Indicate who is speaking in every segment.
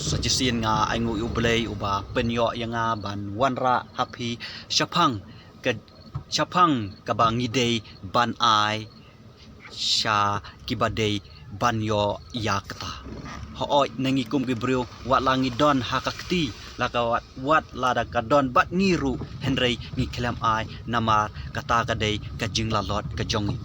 Speaker 1: Sajisian nga aingu ublay uba penyo yang nga ban wanra happy syapang kabangidey ban ai sya kibadey banyo yakta hooi nangikum gibriu wat langi don hakakti laka wat lada kadon bat ngiru henry ngiklam ai namar kata kadey kajing lalot kajongi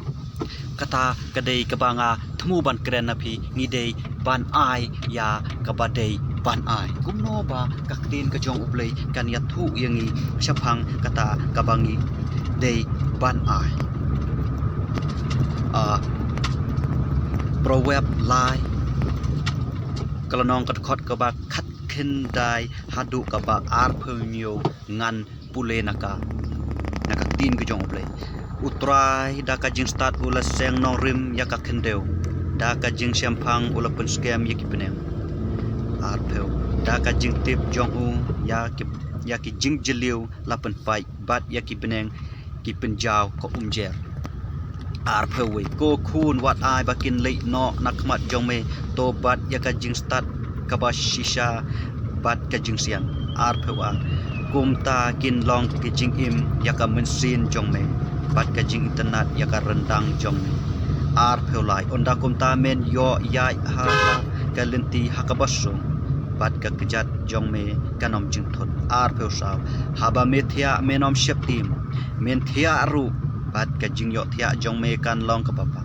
Speaker 1: kata kadey kabanga temu ban keren napi ngidey ban ai ya kabadey ban ai kumno ba kaktin kajong ublay kan ya thu yangi syapang kata kabangi day ban ai proverb lai kalanong katkot kaba khat kendai hadu kaba arphunyo ngan pule naka tin kajong ublay utrai da kajing start ula seng nong rim ya ka kendeu da kajing syampang ula pun scam ya kipeneng arpheu da kajing tip jong u ya ki jing jeliu lapen pai bat ya kipeneng kipenjau ko umjer arpheu we ko khun wat ai bakin lei no nakmat jong me to bat ya kajing start kaba shisha bat kajing siang arpheu a kumta kin long kijing im ya ka mensin jong me bat kajing internet ya ka rendang jong me arpheu lai onda kumta men yo yai ha kalenti hakabasung bat ka kejat jong me kanom jing thot arpheu saw haba methia menom sheptim men thia ru bat kajing yo thia jong me kan long ka papa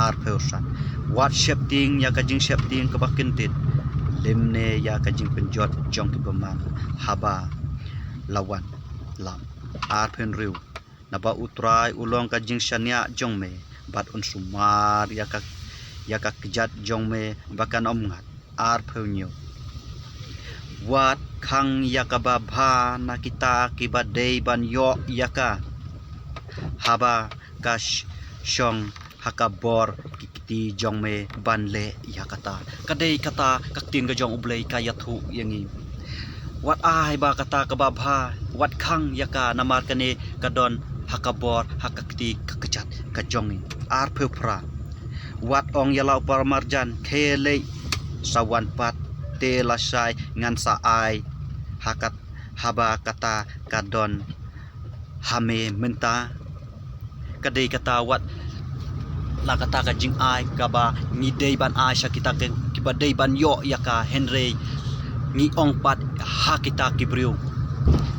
Speaker 1: arpheu san wat shepting ya kajing shepting ka bakintit limne ya kajing penjot jong ki bamang haba lawan lam arphen riu naba utrai ulong kajing shania jong me bat unsumar ya ka kejat jong me bakan omngat arpheunyo wat khang ya ka babha na kita kibadei ban yo ya ka haba kash shong hakabor kiti jong me ban le ya kata kadei kata kaktin ka jong ublay kaya thu yangi wat ai ba kata kababha wat khang yaka namar kane kadon hakabor hakakti kakejat kajongi arpheu pra wat ong yalau paramarjan khele sawan pat te lasai ngan sa ai hakat haba kata kadon hame menta kadei kata wat la kata kajing ai kaba ngidei ban ai syakita kibadei ban yo yaka henry ni ong pat ha kita kibriu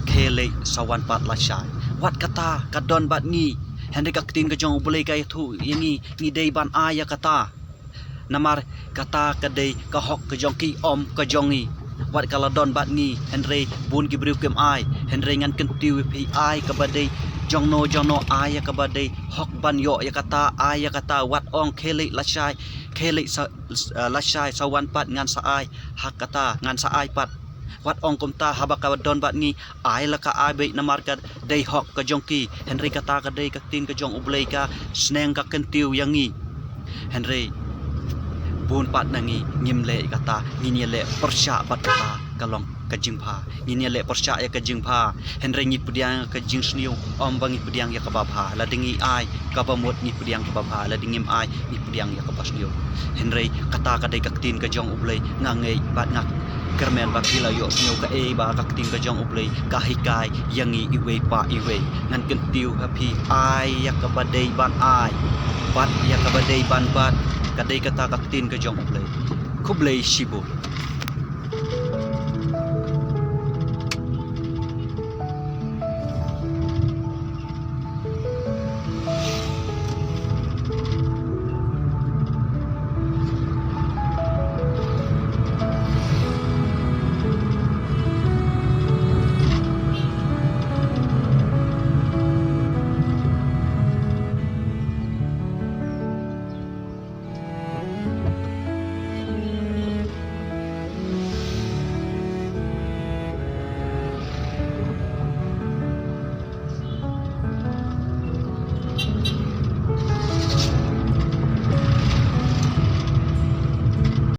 Speaker 1: khele sawan pat lasai wat kata kadon bat ni henry kaktin kajong boleh kay thu yangi ni dei ban aya kata namar kata kadei kahok kajong ki om kajongi wat kaladon bat ni henry bun kibriu kem ai henry ngan kentiu pi ai kabadei jongno aya kabadei hok ban yo ya kata aya kata wat ong khele lasai lasai sawan pat ngan sa ai hak kata ngan sa ai pat wat ong kumta habaka don bat ni ai laka ai be namar ka dei hok ka jongki henry kata ka dei ka tin ka jong ublay ka sneng ka kentiu yangi henry bun pat nangi ngimle kata nginiele persya bat kata kalong kajing pha nginiele persya ya kajing pha henry ngi pudiang kajing sniu om bangi pudiang ya ka babha la dingi ai ka bamot ngi pudiang ka babha la dingim ai ngi pudiang ya ka pasniu henry kata ka dei ka tin ka jong ublay ngangai bat ngak kermen bakila yo snyo ka e ba kakting ka jong ublay kahikai yangi iwe pa iwe ngan kentiu happy ai ya ka badei ban ai bat ya ka badei ban bat kadai kata kaktin ka jong ublay kublay shibul